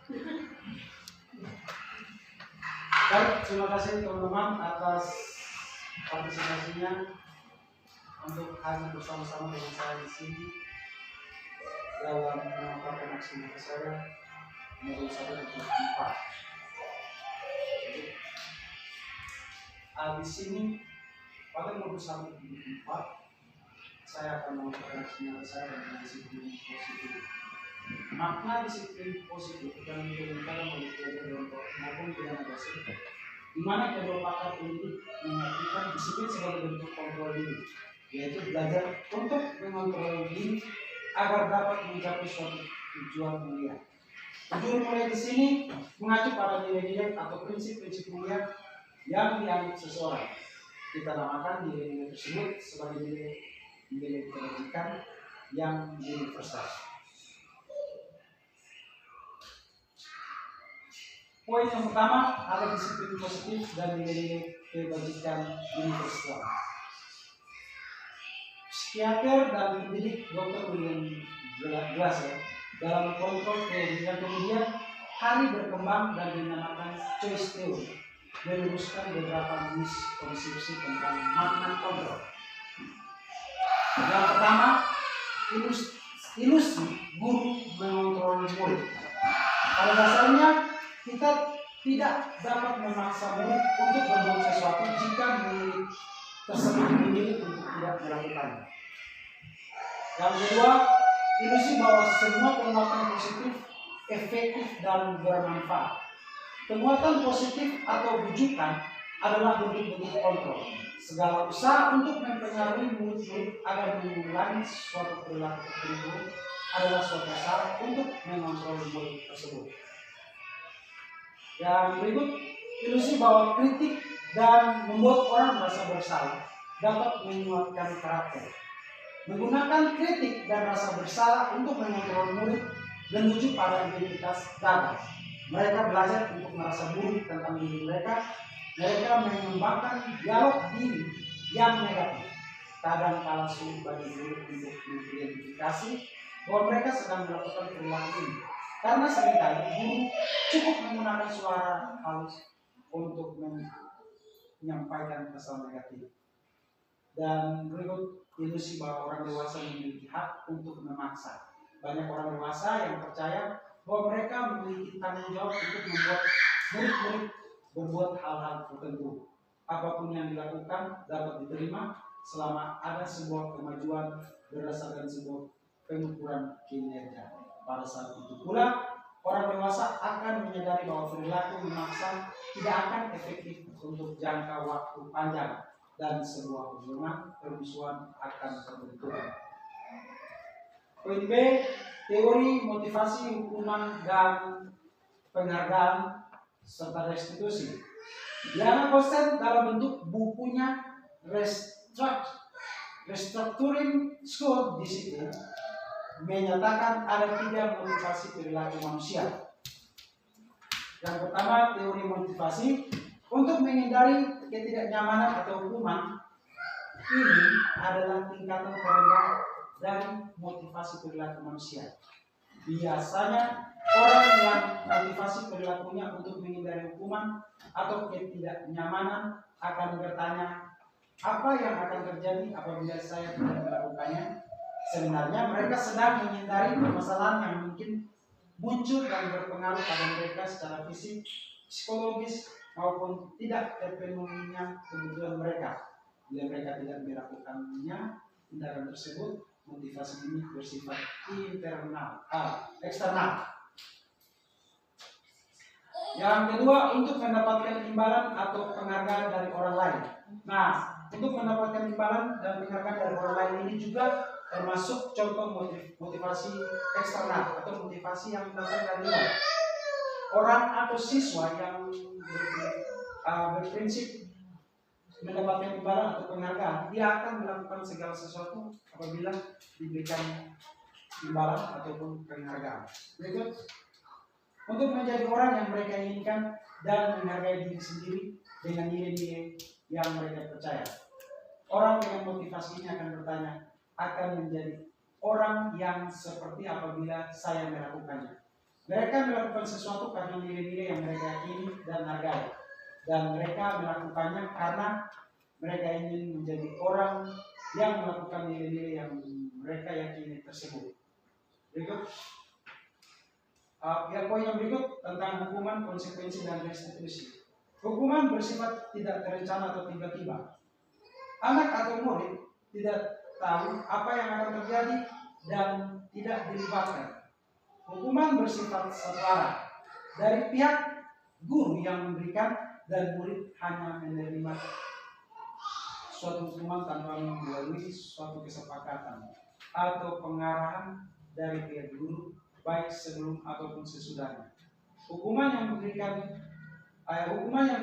Baik, terima kasih teman-teman atas partisipasinya untuk hadir bersama-sama dengan saya di sini dalam memaparkan aksi nyata saya modul 1 dan 4. Di sini pada modul 1 dan 4 saya akan memaparkan aksi nyata saya dengan disiplin positif. Makna disiplin positif yang digunakan oleh Theodor maupun pidana dosen, di mana kedua pakar ini mengartikan disiplin sebagai bentuk kontrol diri, yaitu belajar untuk mengontrol diri agar dapat mencapai suatu tujuan mulia. Tujuan mulia di sini mengacu pada nilai-nilai atau prinsip-prinsip mulia yang dianut seseorang. Kita namakan nilai-nilai tersebut sebagai nilai kebajikan yang universal. Poin yang pertama ada disiplin positif dan nilai-nilai kebajikan universal. Psikiater dan pendidik Dr. William Glasser dalam kontrol kemudian hari berkembang dan dinamakan choice theory, meluruskan beberapa miskonsepsi tentang makna kontrol. Yang pertama, ilusi guru mengontrol murid. Pada dasarnya kita tidak dapat memaksa murid untuk berbuat sesuatu jika murid tersebut memilih untuk tidak melakukannya. Yang kedua, ilusi bahwa semua penguatan positif efektif dan bermanfaat. Penguatan positif atau bujukan adalah bentuk-bentuk kontrol. Segala usaha untuk mempengaruhi murid-murid agar mengulangi suatu perilaku tertentu adalah suatu usaha untuk mengontrol murid tersebut. Yang berikut, ilusi bahwa kritik dan membuat orang merasa bersalah dapat menguatkan karakter. Menggunakan kritik dan rasa bersalah untuk mengontrol murid menuju pada identitas gagal. Mereka belajar untuk merasa buruk tentang diri mereka. Mereka mengembangkan dialog diri yang negatif. Kadang-kala sulit bagi murid untuk mengidentifikasi bahwa mereka sedang melakukan perilaku ini. Karena seringkali guru cukup menggunakan suara halus untuk menyampaikan pesan negatif. Dan berikut, ilusi bahwa orang dewasa memiliki hak untuk memaksa. Banyak orang dewasa yang percaya bahwa mereka memiliki tanggung jawab untuk membuat murid-murid berbuat hal-hal tertentu. Apapun yang dilakukan dapat diterima selama ada sebuah kemajuan berdasarkan sebuah pengukuran kinerja. Pada saat itu pula, orang dewasa akan menyadari bahwa perilaku memaksa tidak akan efektif untuk jangka waktu panjang dan sebuah hubungan permusuhan akan terbentuk. Poin B, teori motivasi, hukuman, dan penghargaan serta restitusi. Diana Kosten dalam bentuk bukunya Restructuring School Discipline menyatakan ada 3 motivasi perilaku manusia. Yang pertama, teori motivasi untuk menghindari ketidaknyamanan atau hukuman. Ini adalah tingkatan terendah dari motivasi perilaku manusia. Biasanya orang yang motivasi perilakunya untuk menghindari hukuman atau ketidaknyamanan akan bertanya, apa yang akan terjadi apabila saya tidak melakukannya? Sebenarnya mereka sedang menghindari permasalahan yang mungkin muncul dan berpengaruh pada mereka secara fisik, psikologis, maupun tidak terpenuhinya kebutuhan mereka. Bila mereka tidak melakukannya, tindakan tersebut, motivasi ini bersifat eksternal. Yang kedua, untuk mendapatkan imbalan atau penghargaan dari orang lain. Nah, untuk mendapatkan imbalan dan penghargaan dari orang lain ini juga termasuk contoh motivasi eksternal atau motivasi yang datang dari luar. Orang atau siswa yang berprinsip mendapatkan imbalan atau penghargaan, dia akan melakukan segala sesuatu apabila diberikan imbalan ataupun penghargaan. Berikut, untuk menjadi orang yang mereka inginkan dan menghargai diri sendiri dengan nilai-nilai yang mereka percaya. Orang dengan motivasi ini akan bertanya, akan menjadi orang yang seperti apabila saya melakukannya. Mereka melakukan sesuatu karena nilai-nilai yang mereka yakini dan hargai, dan mereka melakukannya karena mereka ingin menjadi orang yang melakukan nilai-nilai yang mereka yakini tersebut. Berikut, poin yang berikut tentang hukuman, konsekuensi, dan restitusi. Hukuman bersifat tidak terencana atau tiba-tiba. Anak atau murid tidak tahu apa yang akan terjadi dan tidak dilibatkan. Hukuman bersifat setara dari pihak guru yang memberikan, dan murid hanya menerima suatu hukuman tanpa melalui suatu kesepakatan atau pengarahan dari pihak guru, baik sebelum ataupun sesudahnya. Hukuman yang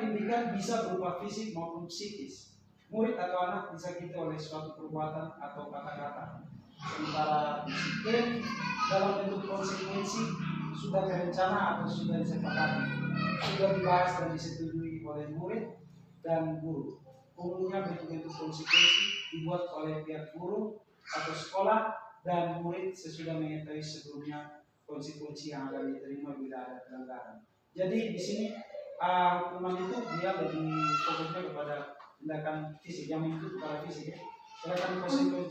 diberikan bisa berupa fisik maupun psikis. Murid atau anak disakiti oleh suatu perbuatan atau kata-kata. Sementara disiplin dalam bentuk konsekuensi sudah terencana atau sudah disepakati, sudah dibahas dan disetujui oleh murid dan guru. Umumnya bentuk-bentuk konsekuensi dibuat oleh pihak guru atau sekolah dan murid sesudah mengetahui sebelumnya konsekuensi yang akan diterima bila ada pelanggaran. Jadi di sini hukuman itu dia lebih fokusnya kepada tindakan fisik, yang itu kepada fisik ya. Sedangkan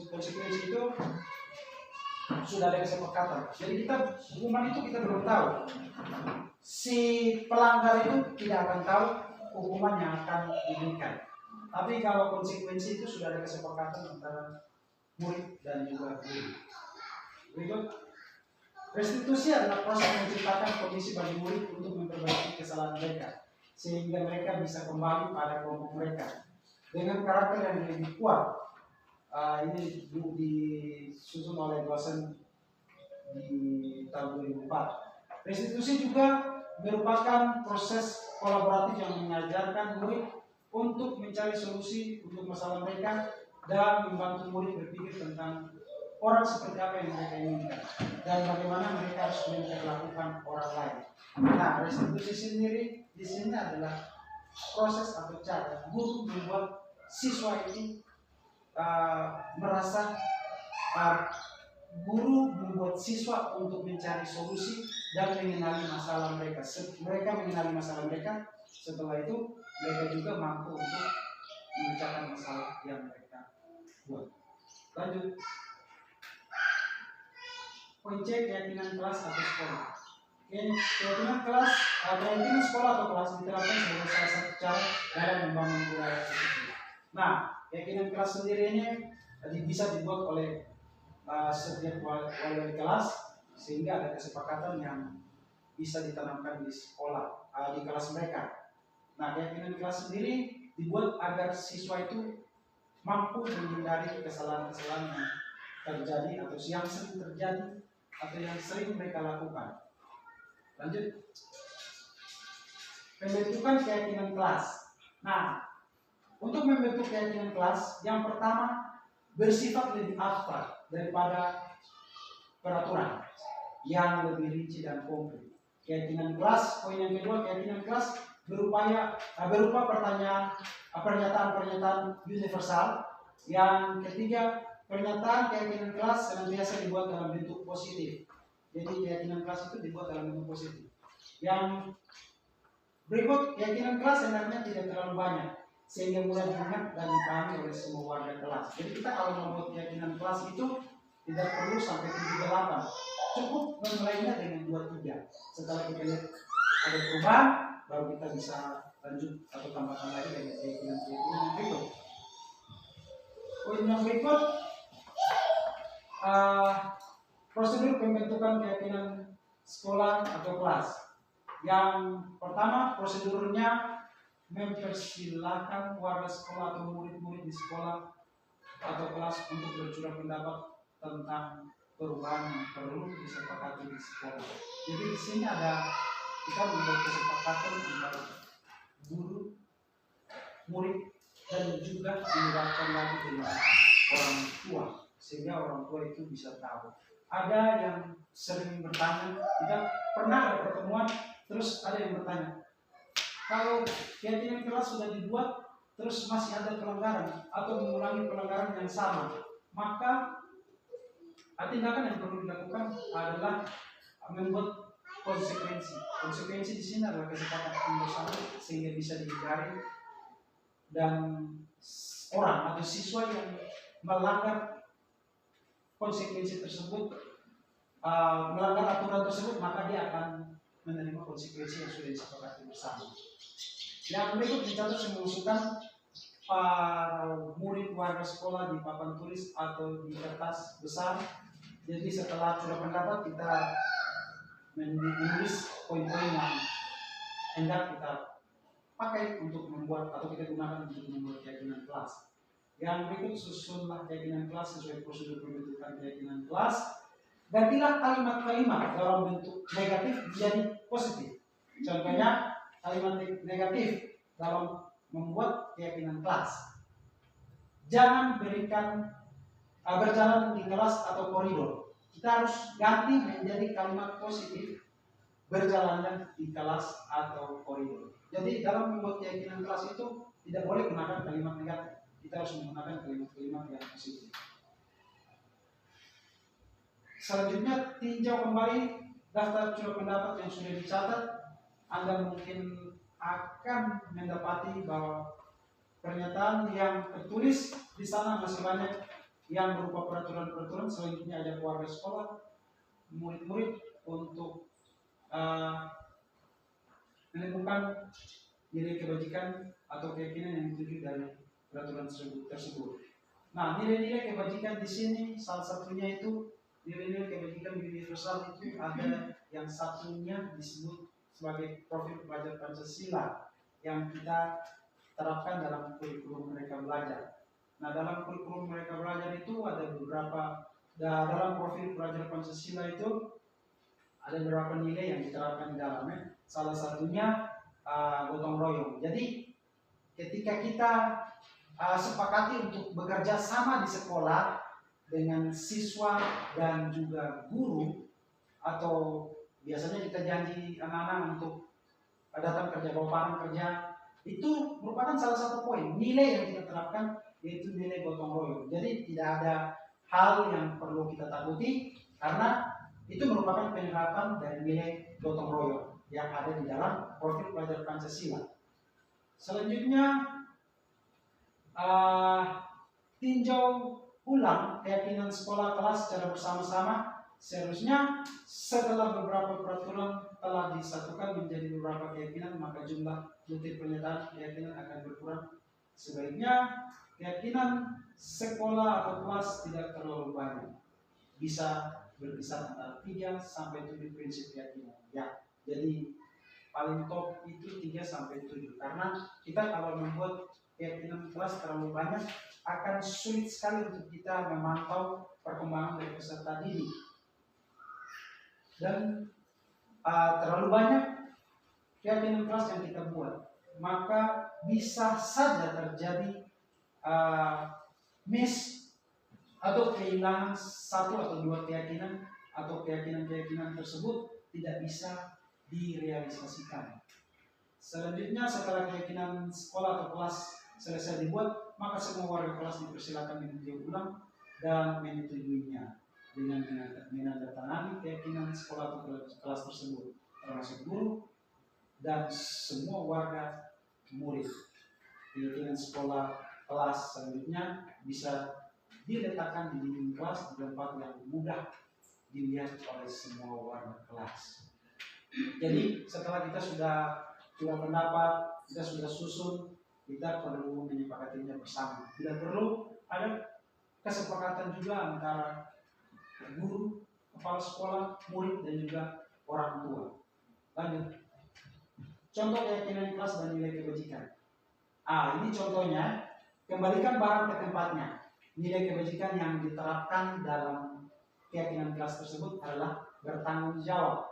konsekuensi itu sudah ada kesepakatan. Jadi hukuman itu kita belum tahu. Si pelanggar itu tidak akan tahu hukuman yang akan diberikan. Tapi kalau konsekuensi itu sudah ada kesepakatan antara murid dan juga guru. Berikut, restitusi adalah proses menciptakan kondisi bagi murid untuk memperbaiki kesalahan mereka, sehingga mereka bisa kembali pada kelompok mereka dengan karakter yang lebih kuat. Ini disusun oleh dosen di tahun 2004. Restitusi juga merupakan proses kolaboratif yang mengajarkan murid untuk mencari solusi untuk masalah mereka dan membantu murid berpikir tentang orang seperti apa yang mereka inginkan dan bagaimana mereka harus memperlakukan orang lain. Nah, restitusi sendiri di sini adalah proses atau cara guru membuat siswa ini merasa guru membuat siswa untuk mencari solusi dan mengenali masalah mereka. Mereka mengenali masalah mereka, setelah itu mereka juga mampu untuk memecahkan masalah yang mereka buat. Lanjut. Poin C, keyakinan kelas atau sekolah. Keyakinan sekolah atau kelas diterapkan sebagai salah satu cara dalam membangun budaya tersebut. Nah, keyakinan kelas sendiri ini bisa dibuat oleh setiap wali kelas, sehingga ada kesepakatan yang bisa ditanamkan di sekolah, di kelas mereka. Nah, keyakinan kelas sendiri dibuat agar siswa itu mampu menghindari kesalahan-kesalahan yang terjadi atau yang sering terjadi atau yang sering mereka lakukan. Lanjut. Pembentukan keyakinan kelas. Nah, untuk membentuk keyakinan kelas, yang pertama bersifat lebih abstrak daripada peraturan yang lebih rinci dan konkret. Keyakinan kelas, poin yang kedua, keyakinan kelas berupa pernyataan-pernyataan universal. Yang ketiga, pernyataan keyakinan kelas senantiasa dibuat dalam bentuk positif. Jadi keyakinan kelas itu dibuat dalam bentuk positif. Yang berikut, keyakinan kelas hendaknya tidak terlalu banyak sehingga mudah diingat dan dipahami oleh semua warga kelas. Jadi kita kalau membuat keyakinan kelas itu tidak perlu sampai 7-8, cukup memulainya dengan 2-3. Setelah kita lihat ada perubahan, baru kita bisa lanjut atau tambahkan lagi dengan keyakinan-keyakinan yang berikut. Poin yang berikut, prosedur pembentukan keyakinan sekolah atau kelas. Yang pertama, prosedurnya mempersilahkan warga sekolah atau murid-murid di sekolah atau kelas untuk bercurah pendapat tentang perubahan yang perlu disepakati di sekolah. Jadi di sini kita membuat kesepakatan antara guru, murid, dan juga melibatkan lagi dengan orang tua, sehingga orang tua itu bisa tahu. Ada yang sering bertanya, tidak pernah ada pertemuan, terus ada yang bertanya, kalau keyakinan kelas sudah dibuat, terus masih ada pelanggaran atau mengulangi pelanggaran yang sama, maka tindakan yang perlu dilakukan adalah membuat konsekuensi. Konsekuensi di sini adalah kesepakatan bersama sehingga bisa dihindari dan orang atau siswa yang melanggar konsekuensi tersebut, melanggar aturan tersebut, maka dia akan menerima konsekuensi yang sudah disepakati bersama. Yang berikut dicatat mengusulkan para murid warga sekolah di papan tulis atau di kertas besar. Jadi setelah curah pendapat kita menulis poin-poin yang hendak kita pakai untuk membuat atau kita gunakan untuk membuat keyakinan kelas. Yang berikut susunlah keyakinan kelas sesuai prosedur pembentukan keyakinan kelas. Gantilah kalimat-kalimat dalam bentuk negatif menjadi positif. Contohnya kalimat negatif dalam membuat keyakinan kelas. Jangan berjalan di kelas atau koridor. Kita harus ganti menjadi kalimat positif, berjalannya di kelas atau koridor. Jadi dalam membuat keyakinan kelas itu tidak boleh gunakan kalimat negatif. Kita harus menggunakan kalimat-kalimat yang positif. Selanjutnya tinjau kembali daftar curah pendapat yang sudah dicatat. Anda mungkin akan mendapati bahwa pernyataan yang tertulis di sana masih banyak yang berupa peraturan-peraturan. Selanjutnya ajak warga sekolah, murid-murid untuk menemukan nilai kebajikan atau keyakinan yang dituju dari peraturan tersebut. Nah, nilai-nilai kebajikan di sini salah satunya itu nilai-nilai kebajikan universal itu ada yang satunya disebut sebagai profil pelajar Pancasila yang kita terapkan dalam kurikulum mereka belajar. Nah, dalam kurikulum mereka belajar itu ada beberapa, dalam profil pelajar Pancasila itu ada beberapa nilai yang diterapkan di dalamnya. Salah satunya gotong royong. Jadi ketika kita sepakati untuk bekerja sama di sekolah dengan siswa dan juga guru, atau biasanya kita janji anak-anak untuk datang kerja, bawa barang kerja, itu merupakan salah satu poin nilai yang kita terapkan, yaitu nilai gotong royong. Jadi tidak ada hal yang perlu kita takuti karena itu merupakan penerapan dari nilai gotong royong yang ada di dalam profil pelajar Pancasila. Selanjutnya tinjau ulang keyakinan sekolah kelas secara bersama-sama. Seharusnya setelah beberapa peraturan telah disatukan menjadi beberapa keyakinan, maka jumlah butir pernyataan keyakinan akan berkurang. Sebaiknya keyakinan sekolah atau kelas tidak terlalu banyak, bisa berkisar antara 3 sampai 7 prinsip keyakinan. Ya, jadi paling top itu 3 sampai 7, karena kita kalau membuat keyakinan kelas terlalu banyak akan sulit sekali untuk kita memantau perkembangan dari peserta didik. Dan terlalu banyak keyakinan kelas yang kita buat, maka bisa saja terjadi miss atau kehilangan 1 atau 2 keyakinan, atau keyakinan-keyakinan tersebut tidak bisa direalisasikan. Selanjutnya setelah keyakinan sekolah atau kelas selesai dibuat, maka semua warga kelas dipersilakan meninjau ulang dan menyetujuinya dengan menandatangani keyakinan sekolah atau kelas tersebut, termasuk guru dan semua warga murid. Keyakinan sekolah kelas selanjutnya bisa diletakkan di dinding kelas di tempat yang mudah dilihat oleh semua warga kelas. Jadi setelah kita sudah pendapat, kita sudah susun, kita perlu menyepakatinya bersama. Bila perlu ada kesepakatan juga antara guru, kepala sekolah, murid, dan juga orang tua. Lanjut. Contoh keyakinan kelas dan nilai kebajikan. Ini contohnya, kembalikan barang ke tempatnya. Nilai kebajikan yang diterapkan dalam keyakinan kelas tersebut adalah bertanggung jawab.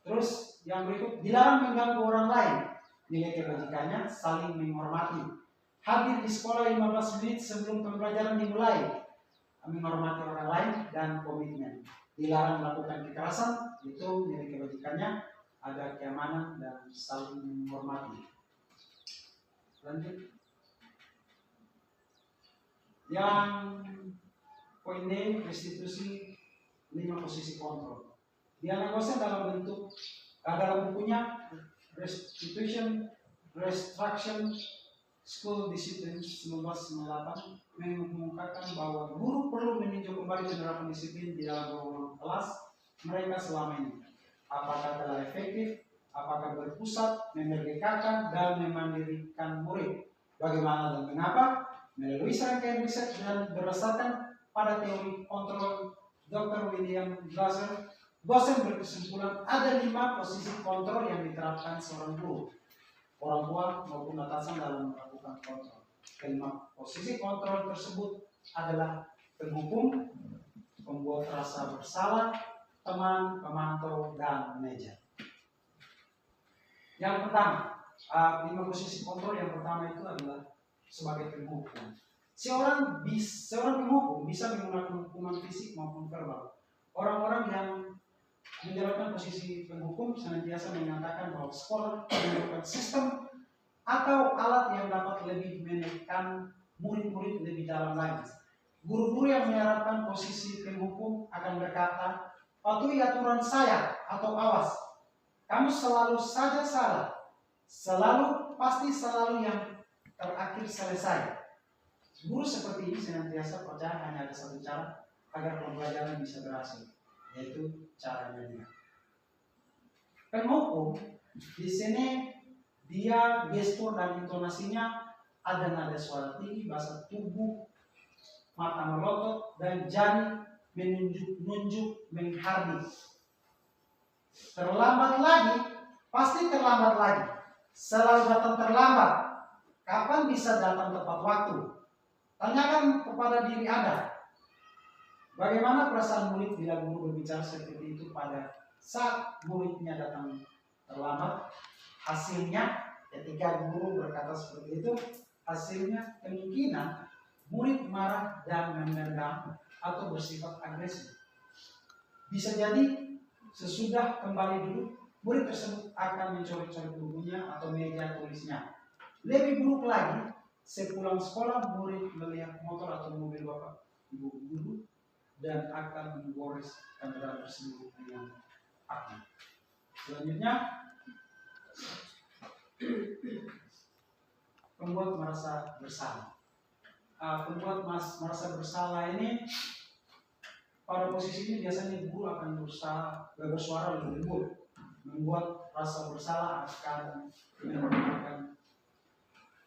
Terus yang berikut, dilarang mengganggu orang lain. Nilai kebajikannya saling menghormati. Hadir di sekolah 15 menit sebelum pembelajaran dimulai. Menghormati orang lain dan komitmen. Dilarang melakukan kekerasan, itu nilai kebajikannya ada keamanan dan saling menghormati. Lanjut. Yang poin D, restitusi 5 posisi kontrol. Diagnosa dalam bentuk dalam bukunya Restruction School Discipline 1998 mengungkapkan bahwa guru perlu meninjau kembali penerapan disiplin di dalam ruangan kelas mereka selama ini. Apakah telah efektif, apakah berpusat, memerdekakan, dan memandirikan murid. Bagaimana dan mengapa? Melalui serangkaian riset dan berdasarkan pada teori kontrol Dr. William Glasser, dosen berkesimpulan ada 5 posisi kontrol yang diterapkan seorang guru, orang tua maupun atasan dalam melakukan kontrol. Kelima posisi kontrol tersebut adalah penghukum, pembuat rasa bersalah, teman, pemantau, dan manajer. Yang pertama, 5 posisi kontrol yang pertama itu adalah sebagai penghukum. Seorang penghukum bisa menggunakan hukuman fisik maupun verbal. Orang-orang yang menjalankan posisi penghukum senantiasa menyatakan bahwa sekolah memerlukan sistem atau alat yang dapat lebih menekan murid-murid lebih dalam lagi. Guru-guru yang menerapkan posisi penghukum akan berkata, patuhi aturan saya atau awas. Kamu selalu saja salah. Pasti selalu yang terakhir selesai. Guru seperti ini senantiasa percaya hanya ada satu cara agar pembelajaran bisa berhasil, yaitu caranya dia. Penghukum di sini dia gestur dan intonasinya ada nada suara tinggi, bahasa tubuh, mata melotot, dan jari menunjuk menghardik. Terlambat lagi, pasti terlambat lagi. Selalu datang terlambat. Kapan bisa datang tepat waktu? Tanyakan kepada diri Anda. Bagaimana perasaan murid bila guru berbicara seperti itu pada saat muridnya datang terlambat? Hasilnya, ketika guru berkata seperti itu, hasilnya kemungkinan murid marah dan menendang atau bersifat agresif. Bisa jadi sesudah kembali duduk, murid tersebut akan mencuri-curi bukunya atau meja tulisnya. Lebih buruk lagi, sepulang sekolah murid melihat motor atau mobil bapak ibu guru dan akan menggores kendaraan tersebut dengan api. Selanjutnya, pembuat merasa bersalah. Pembuat merasa bersalah ini pada posisi ini biasanya guru akan bersuara lebih lembut, membuat rasa bersalah akan menimbulkan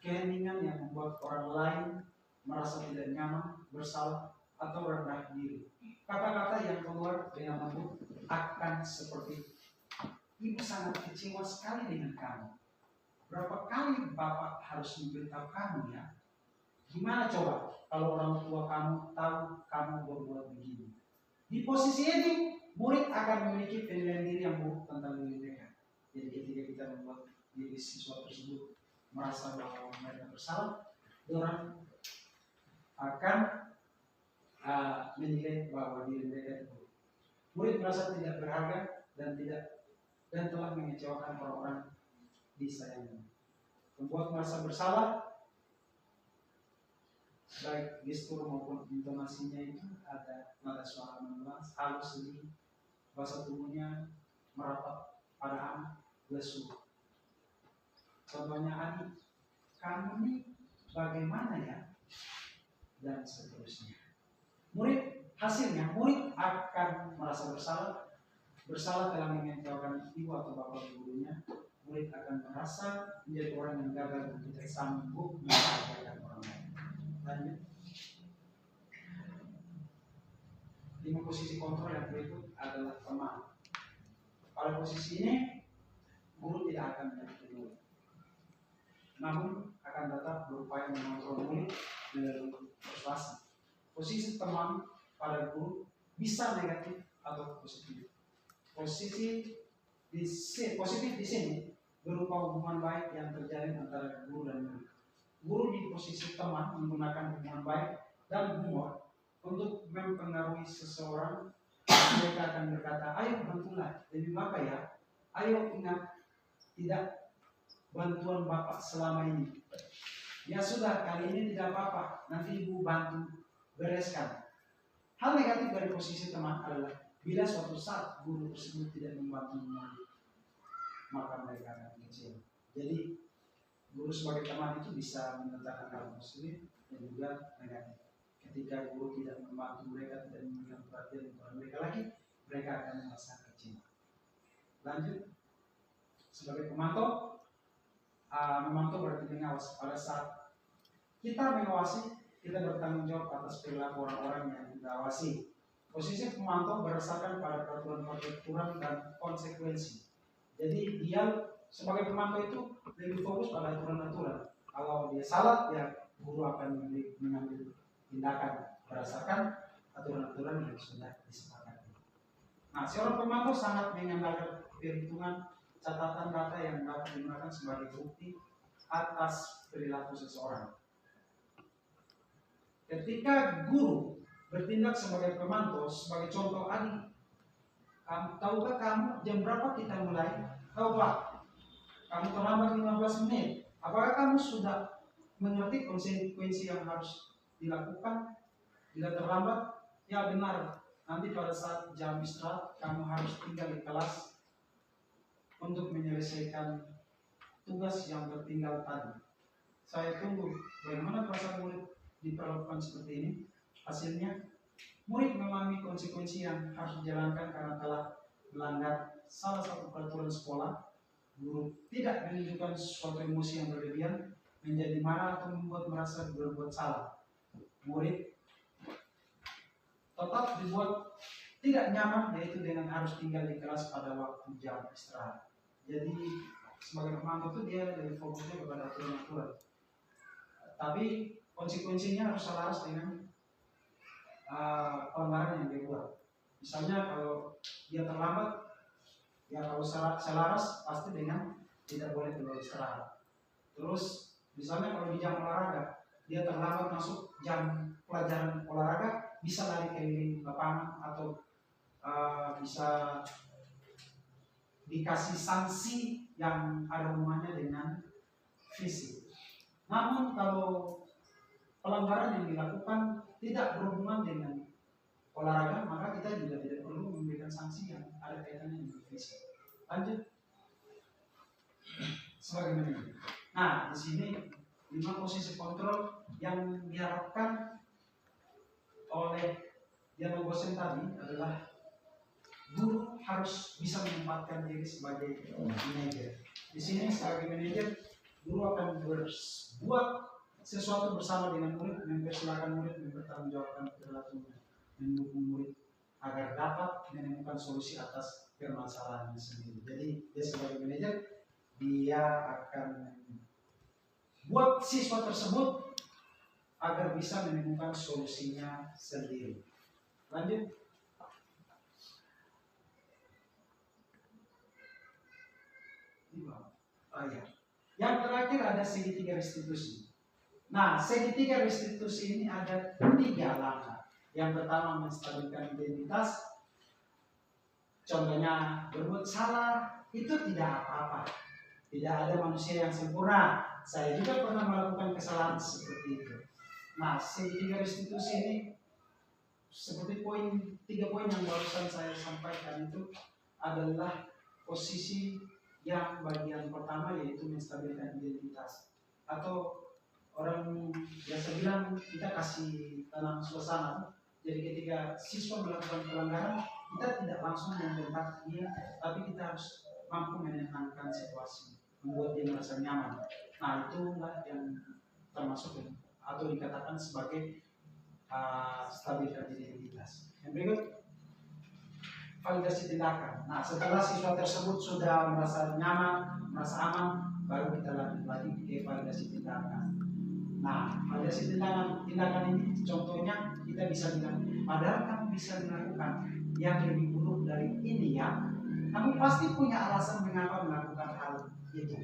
keheningan yang membuat orang lain merasa tidak nyaman, bersalah, atau rendah diri. Kata-kata yang keluar dengan lembut akan seperti, ibu sangat kecewa sekali dengan kamu. Berapa kali bapak harus memberitahu kamu ya? Gimana coba kalau orang tua kamu tahu kamu berbuat begini? Di posisi ini, murid akan memiliki penilaian diri yang buruk tentang diri mereka. Jadi ketika kita membuat diri siswa tersebut merasa bahwa mereka bersalah, orang akan menilai bahwa diri mereka itu buruk. Murid merasa tidak berharga dan telah mengecewakan orang-orang disayangnya. Membuat merasa bersalah, baik gestur maupun intonasinya itu ada nada suara memelas, halus sedih, bahasa tubuhnya merapat pada anak, lesu. Contohnya, adik, kamu ini bagaimana ya? Dan seterusnya. Hasilnya murid akan merasa bersalah telah mengecewakan ibu atau bapak gurunya. Murid akan merasa menjadi orang yang gagal dan tidak sanggup membahagiakan orang lain. Lanjut. 5 posisi kontrol yang berikut adalah teman. Pada posisi ini, guru tidak akan menyakiti murid, namun akan tetap berupaya mengontrol murid melalui persuasi. Posisi teman pada guru bisa negatif atau positif. Positif di sini berupa hubungan baik yang terjalin antara guru dan murid. Guru di posisi teman menggunakan hubungan baik dan humor untuk mempengaruhi seseorang. Mereka akan berkata, ayo bantulah, lebih bapak ya. Ayo ingat, tidak bantuan bapak selama ini. Ya sudah, kali ini tidak apa-apa, nanti ibu bantu bereskan. Hal negatif dari posisi teman adalah bila suatu saat guru tersebut tidak membantu murid. maka mereka akan kecewa. Jadi guru sebagai teman itu bisa menyatakan hal positif dan juga negatif. Ketika guru tidak membantu mereka, tidak memberikan perhatian kepada mereka lagi, mereka akan merasa kecewa. Lanjut, sebagai pemantau, memantau berarti mengawas. Pada saat kita mengawasi, kita bertanggung jawab atas perilaku orang-orang yang kita awasi. Posisi pemantau berdasarkan pada peraturan-peraturan dan konsekuensi. Jadi dia sebagai pemantau itu lebih fokus pada aturan-aturan. Kalau dia salah, ya guru akan mengambil tindakan berdasarkan aturan-aturan yang sudah disepakati. Nah, seorang pemantau sangat mengandalkan perhitungan catatan data yang dapat digunakan sebagai bukti atas perilaku seseorang. Ketika guru bertindak sebagai pemantau, sebagai contoh adik, tahukah kamu jam berapa kita mulai? Tahu Pak, kamu terlambat 15 menit. Apakah kamu sudah mengerti konsekuensi yang harus dilakukan bila terlambat? Ya benar, nanti pada saat jam istirahat kamu harus tinggal di kelas untuk menyelesaikan tugas yang tertinggal tadi. Saya tunggu bagaimana perasaan murid diperlakukan seperti ini. Hasilnya, murid memahami konsekuensi yang harus dijalankan karena telah melanggar salah satu peraturan sekolah. Guru tidak menunjukkan suatu emosi yang berlebihan, menjadi marah atau membuat merasa berbuat salah. Murid tetap dibuat tidak nyaman, yaitu dengan harus tinggal di kelas pada waktu jam istirahat. Jadi sebagai pemantau itu dia lebih fokusnya kepada aturan-aturan. Tapi konsekuensinya harus selaras dengan pelanggaran yang dia buat. Misalnya kalau dia terlambat, ya kalau selaras pasti dengan tidak boleh keluar istirahat. Terus misalnya kalau di jam olahraga, dia terlambat masuk jam pelajaran olahraga, bisa lari keliling lapangan atau bisa dikasih sanksi yang ada hubungannya dengan fisik. Namun kalau pelanggaran yang dilakukan tidak berhubungan dengan olahraga, maka kita juga tidak perlu memberikan sanksi yang ada kaitannya dengan fisik. Lanjut, sebagaimana ini. Nah, di sini 5 posisi kontrol yang diharapkan oleh dialog dosen tadi adalah guru harus bisa menempatkan diri sebagai manajer. Di sini sebagai manajer, guru akan berbuat sesuatu bersama dengan murid, mempersilahkan murid mempertanggungjawabkan perilakunya, mendukung murid agar dapat menemukan solusi atas permasalahannya sendiri. Jadi dia sebagai manajer, dia akan buat siswa tersebut agar bisa menemukan solusinya sendiri. Lanjut. Ya. Yang terakhir ada segitiga restitusi. Nah, segitiga restitusi ini ada 3 langkah. Yang pertama menstabilkan identitas. Contohnya berbuat salah itu tidak apa-apa. Tidak ada manusia yang sempurna. Saya juga pernah melakukan kesalahan seperti itu. Nah, segitiga restitusi ini seperti 3 poin yang barusan saya sampaikan itu adalah posisi yang bagian pertama, yaitu menstabilkan identitas. Atau orang biasa bilang kita kasih tenang suasana. Jadi ketika siswa melakukan pelanggaran, kita tidak langsung membentak dia, tapi kita harus mampu menenangkan situasi, membuat dia merasa nyaman. Nah, itulah yang termasuk atau dikatakan sebagai stabilitas identitas. Yang berikut, validasi tindakan. Nah, setelah siswa tersebut sudah merasa nyaman, merasa aman, baru kita lanjut lagi ke validasi tindakan. Nah, validasi tindakan ini contohnya kita bisa bilang, padahal kamu bisa melakukan yang lebih buruk dari ini ya. Kamu pasti punya alasan mengapa melakukan hal itu.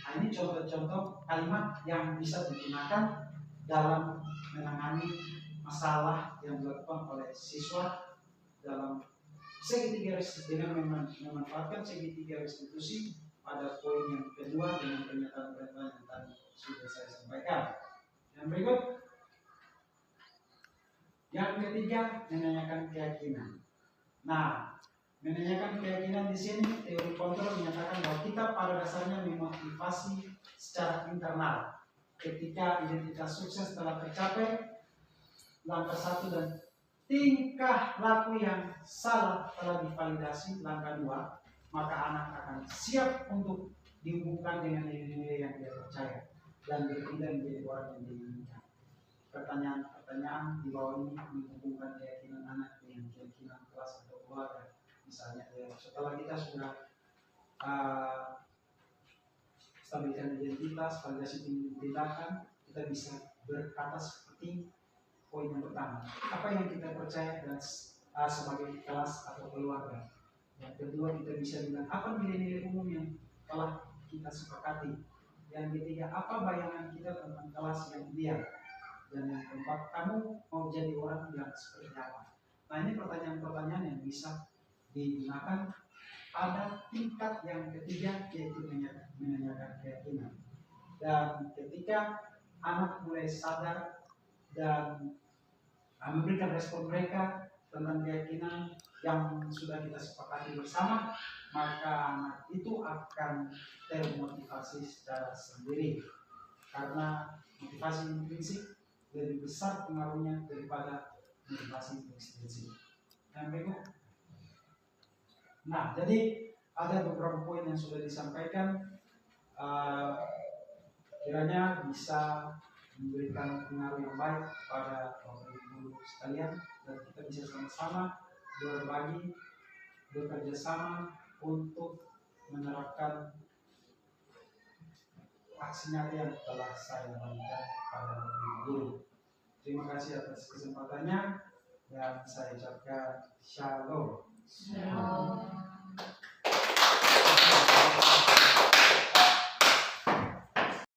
Nah, ini contoh-contoh kalimat yang bisa digunakan dalam menangani masalah yang dilakukan oleh siswa dalam segitiga restitusi, dengan memanfaatkan segitiga restitusi pada poin yang kedua dengan pernyataan-pernyataan yang tadi sudah saya sampaikan. Yang berikut, yang ketiga menanyakan keyakinan. Nah, Menanyakan keyakinan di sini, teori kontrol menyatakan bahwa kita pada dasarnya memotivasi secara internal. Ketika identitas sukses telah tercapai, langkah 1 dan tingkah laku yang salah telah divalidasi, langkah 2, maka anak akan siap untuk dihubungkan dengan nilai-nilai yang dia percaya dan berpindah menjadi orang yang diinginkan. Pertanyaan-pertanyaan di bawah ini menghubungkan keyakinan anak dengan keyakinan kelas atau keluarga. Misalnya, setelah kita sudah stabilkan identitas, validasi tindakan, kita bisa berkata seperti poin yang pertama, apa yang kita percaya dan sebagai kelas atau keluarga. Yang kedua, kita bisa bilang apa nilai-nilai umum yang telah kita sepakati. Yang ketiga, apa bayangan kita tentang kelas yang ideal. Dan yang keempat, kamu mau jadi orang yang seperti apa. Nah, ini pertanyaan-pertanyaan yang bisa digunakan pada tingkat yang ketiga, yaitu menanyakan keyakinan. Dan ketika anak mulai sadar dan memberikan respon mereka tentang keyakinan yang sudah kita sepakati bersama, maka anak itu akan termotivasi secara sendiri, karena motivasi intrinsik lebih besar pengaruhnya daripada motivasi ekstrinsik. Yang berikut. Nah, jadi ada beberapa poin yang sudah disampaikan, kiranya bisa memberikan pengaruh yang baik pada Bapak Ibu sekalian, dan kita bisa sama-sama berbagi, bekerja sama untuk menerapkan aksi nyata yang telah saya berikan pada Bapak Ibu. Terima kasih atas kesempatannya dan saya ucapkan shalom. Shalom.